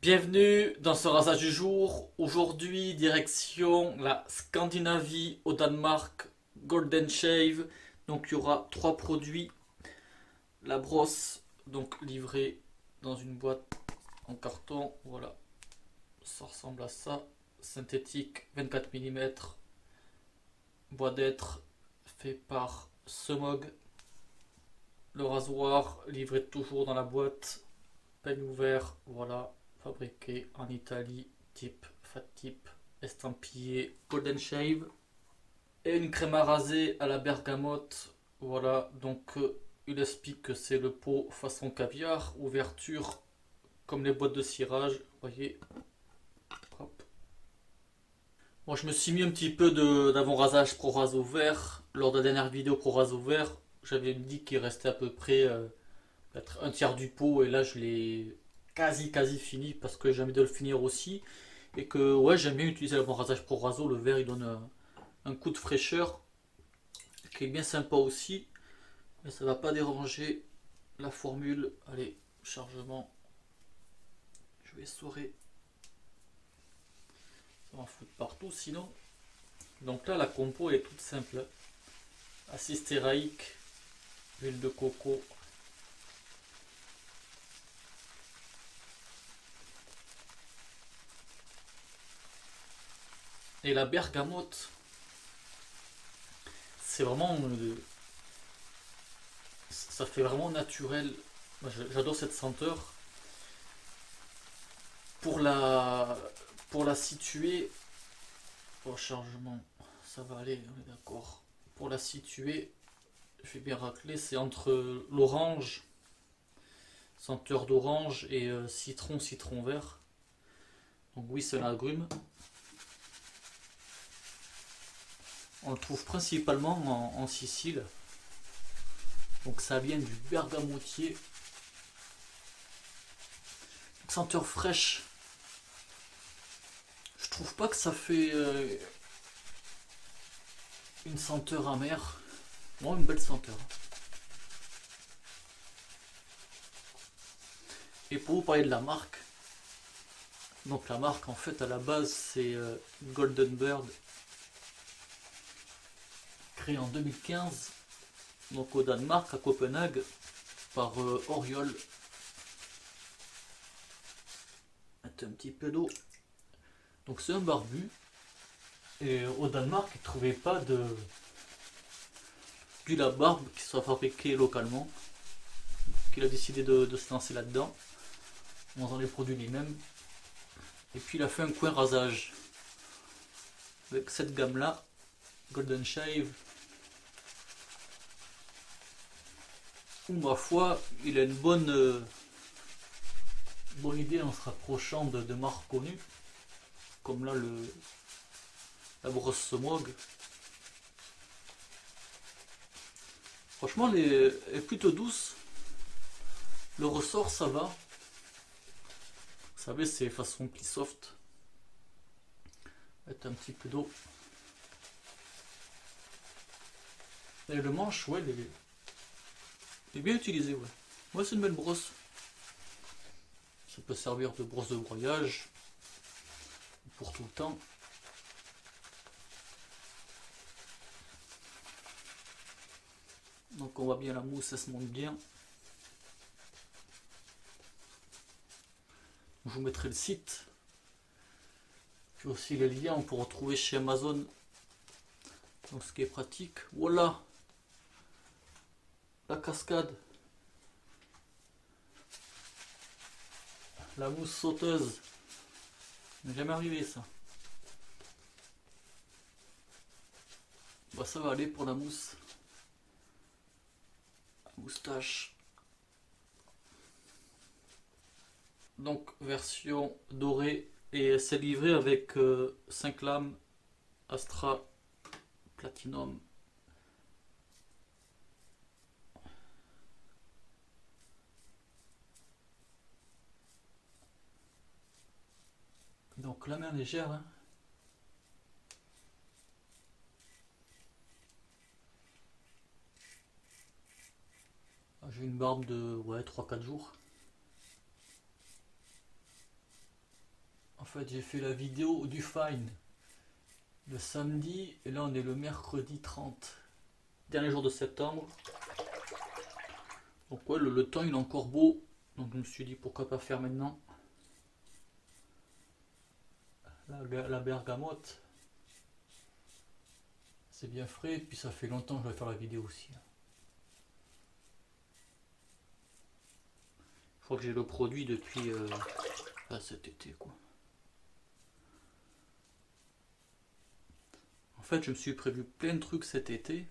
Bienvenue dans ce rasage du jour. Aujourd'hui, direction la Scandinavie au Danemark, Golden Shave. Donc il y aura trois produits. La brosse, donc livrée dans une boîte en carton. Voilà, ça ressemble à ça. Synthétique, 24 mm. Bois d'être fait par Semog. Le rasoir, livré toujours dans la boîte. Peigne ouvert, voilà, fabriqué en Italie, type Fat Tip, estampillé Golden Shave. Et une crème à raser à la bergamote, voilà, donc il explique que c'est le pot façon caviar, ouverture comme les boîtes de cirage, vous voyez. Hop. Moi je me suis mis un petit peu d'avant-rasage pro raso vert. Lors de la dernière vidéo pro raso vert, j'avais dit qu'il restait à peu près peut-être un tiers du pot, et là je l'ai quasi fini parce que j'ai envie de le finir aussi, et que ouais, j'aime bien utiliser le bon rasage pro raso. Le vert il donne un coup de fraîcheur qui est bien sympa aussi, mais ça va pas déranger la formule. Allez, chargement, je vais essorer, ça m'en fout partout sinon. Donc là la compo est toute simple: acide stéraïque, huile de coco, et la bergamote. C'est vraiment ça fait vraiment naturel. J'adore cette senteur. Pour la, pour la situer au chargement, ça va aller, on est d'accord. Pour la situer, je vais bien racler, c'est entre l'orange, senteur d'orange, et citron vert. Donc oui, c'est un agrume. On le trouve principalement en Sicile. Donc ça vient du bergamotier. Senteur fraîche. Je trouve pas que ça fait une senteur amère. Bon, une belle senteur. Et pour vous parler de la marque, donc la marque en fait à la base c'est Golden Bird, créé en 2015, donc au Danemark, à Copenhague, par Oriol. Mettez un petit peu d'eau. Donc c'est un barbu, et au Danemark ils ne trouvaient pas d'huile à barbe qui soit fabriquée localement. Donc il a décidé de se lancer là-dedans, en faisant les produits lui-même. Et puis il a fait un coin rasage avec cette gamme là, Golden Shave, où ma foi il a une bonne idée en se rapprochant de marques connues, comme là la brosse Semog. Franchement elle est plutôt douce, le ressort ça va. Vous savez, c'est façon pli soft. Mettre un petit peu d'eau. Et le manche, ouais, il est bien utilisé, ouais. Ouais, c'est une belle brosse. Ça peut servir de brosse de broyage pour tout le temps. Donc on voit bien la mousse, elle se monte bien. Je vous mettrai le site, puis aussi les liens, on peut retrouver chez Amazon. Donc ce qui est pratique. Voilà la cascade, la mousse sauteuse. N'est jamais arrivé ça. Bah ça va aller pour la mousse. La moustache. Donc version dorée, et c'est livré avec 5 lames Astra Platinum. Donc la main légère, hein. J'ai une barbe de ouais, 3-4 jours. En fait, j'ai fait la vidéo du Fine le samedi et là on est le mercredi 30, dernier jour de septembre. Donc ouais, le temps il est encore beau, donc je me suis dit pourquoi pas faire maintenant. La bergamote, c'est bien frais, puis ça fait longtemps que je vais faire la vidéo aussi. Je crois que j'ai le produit depuis cet été quoi. En fait, je me suis prévu plein de trucs cet été,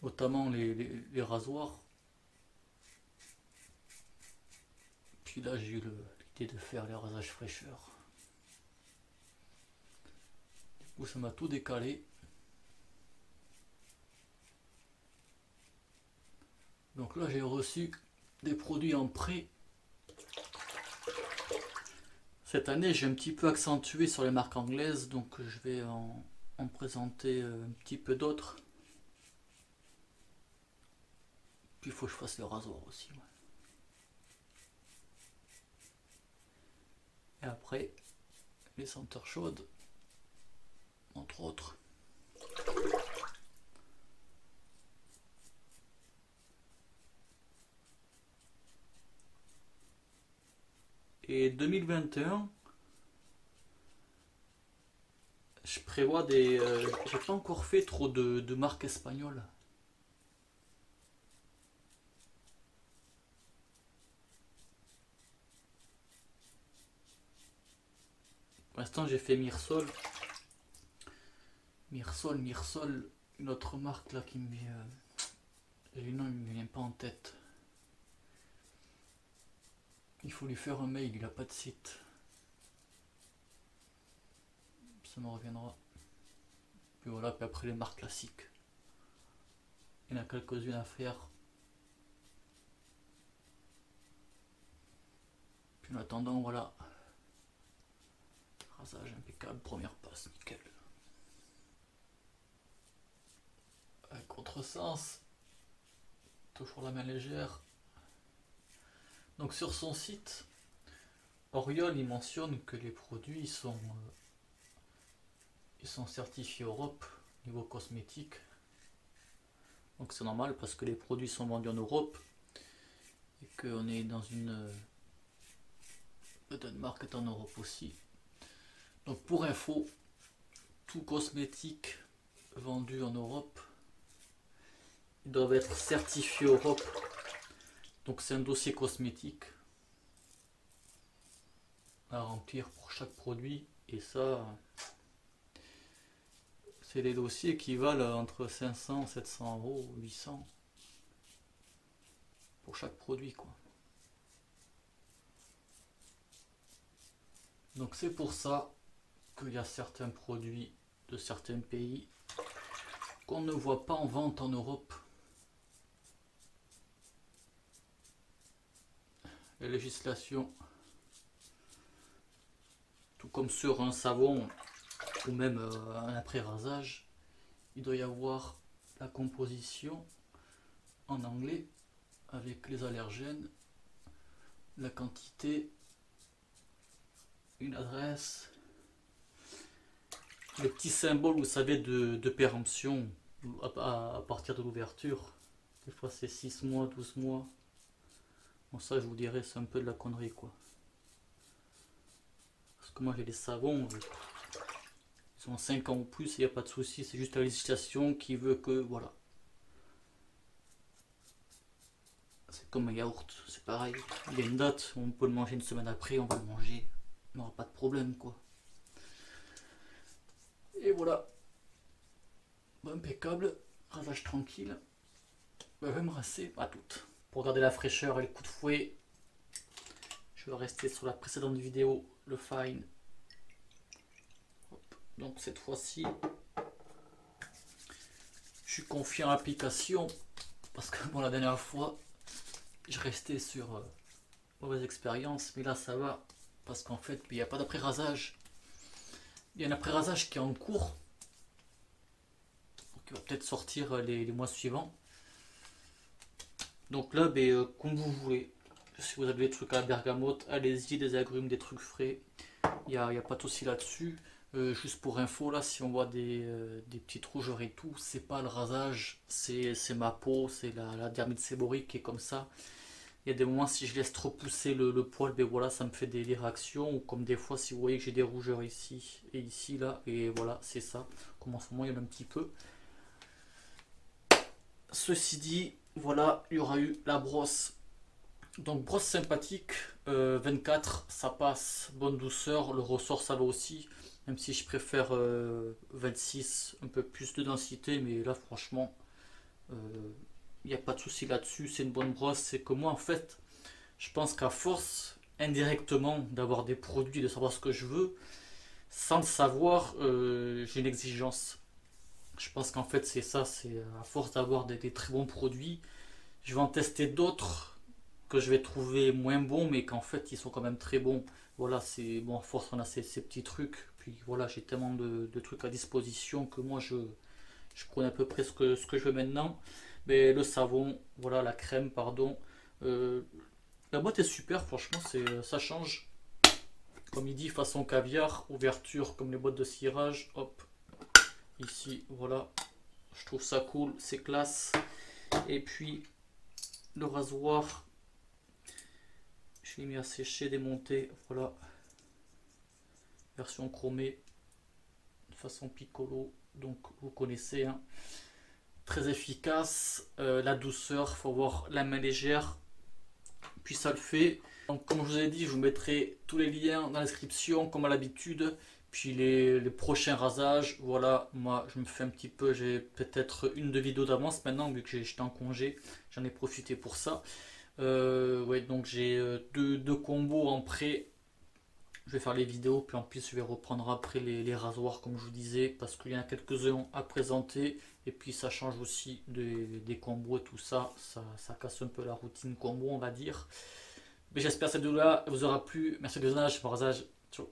notamment les rasoirs. Puis là, j'ai eu l'idée de faire les rasages fraîcheur. Du coup, ça m'a tout décalé. Donc là, j'ai reçu des produits en prêt. Cette année, j'ai un petit peu accentué sur les marques anglaises, donc je vais en présenter un petit peu d'autres. Puis il faut que je fasse le rasoir aussi. Ouais. Et après, les senteurs chaudes, entre autres. Et 2021, je prévois des... j'ai pas encore fait trop de marques espagnoles. Pour l'instant, j'ai fait Mirsol. Mirsol, une autre marque là qui me vient... le nom il me vient pas en tête. Il faut lui faire un mail, il a pas de site. Ça me reviendra. Puis voilà, puis après les marques classiques. Il y en a quelques-unes à faire. Puis en attendant, voilà. Rasage impeccable, première passe, nickel. Avec contresens. Toujours la main légère. Donc sur son site, Oriol il mentionne que les produits sont certifiés Europe niveau cosmétique. Donc c'est normal parce que les produits sont vendus en Europe et qu'on est dans une... le Danemark est en Europe aussi. Donc pour info, tout cosmétique vendu en Europe, ils doivent être certifiés Europe. Donc c'est un dossier cosmétique à remplir pour chaque produit et ça c'est des dossiers qui valent entre 500, 700 euros, 800 pour chaque produit quoi. Donc c'est pour ça qu'il y a certains produits de certains pays qu'on ne voit pas en vente en Europe. La législation, tout comme sur un savon ou même un après-rasage, il doit y avoir la composition en anglais avec les allergènes, la quantité, une adresse, le petit symbole, vous savez, de péremption à partir de l'ouverture. Des fois c'est 6 mois, 12 mois. Bon ça je vous dirais c'est un peu de la connerie quoi. Parce que moi j'ai des savons, ils ont 5 ans ou plus, il n'y a pas de souci, c'est juste la législation qui veut que voilà. C'est comme un yaourt, c'est pareil. Il y a une date, on peut le manger une semaine après, on va le manger. On n'aura pas de problème quoi. Et voilà. Bon, impeccable, rasage tranquille. Je vais me rincer à toutes. Pour garder la fraîcheur et le coup de fouet, je vais rester sur la précédente vidéo, le Fine. Hop. Donc cette fois-ci, je suis confiant à l'application parce que bon, la dernière fois, je restais sur mauvaise expérience, mais là ça va parce qu'en fait, il n'y a pas d'après-rasage. Il y a un après-rasage qui est en cours, qui va peut-être sortir les mois suivants. Donc là, comme vous voulez, Si vous avez des trucs à la bergamote, allez-y, des agrumes, des trucs frais. Il n'y a pas de souci là-dessus. Juste pour info, là, si on voit des petites rougeurs et tout, c'est pas le rasage, c'est ma peau, c'est la dermite séborrheique qui est comme ça. Il y a des moments, si je laisse trop pousser le poil, ben voilà, ça me fait des réactions. Ou comme des fois, si vous voyez que j'ai des rougeurs ici et ici, là, et voilà, c'est ça. Comme en ce moment, il y en a un petit peu. Ceci dit, voilà, il y aura eu la brosse. Donc brosse sympathique, 24 ça passe, bonne douceur, le ressort ça va aussi, même si je préfère 26, un peu plus de densité, mais là franchement, il n'y a pas de souci là-dessus, c'est une bonne brosse. C'est que moi en fait, je pense qu'à force, indirectement, d'avoir des produits, de savoir ce que je veux, sans le savoir, j'ai une exigence. Je pense qu'en fait c'est ça, c'est à force d'avoir des très bons produits, je vais en tester d'autres que je vais trouver moins bons, mais qu'en fait ils sont quand même très bons. Voilà, c'est bon, à force on a ces petits trucs. Puis voilà, j'ai tellement de trucs à disposition que moi je connais à peu près ce que je veux maintenant. Mais le savon, voilà, la crème, pardon. Euh, la boîte est super, franchement, ça change. Comme il dit, façon caviar, ouverture comme les boîtes de cirage. Hop, ici, voilà. Je trouve ça cool, c'est classe. Et puis le rasoir, je l'ai mis à sécher, démonter, voilà, version chromée, façon piccolo, donc vous connaissez, hein. Très efficace, la douceur, faut avoir la main légère, puis ça le fait. Donc comme je vous ai dit, je vous mettrai tous les liens dans la description comme à l'habitude, puis les prochains rasages. Voilà, moi je me fais un petit peu, j'ai peut-être une deux vidéos d'avance maintenant vu que j'étais en congé, j'en ai profité pour ça. Ouais, donc j'ai deux combos en prêt. Je vais faire les vidéos, puis en plus je vais reprendre après les rasoirs comme je vous disais, parce qu'il y en a quelques-uns à présenter, et puis ça change aussi des combos et tout ça, ça casse un peu la routine combo on va dire. Mais j'espère que cette vidéo là vous aura plu, merci de visionnage, bon rasage, ciao.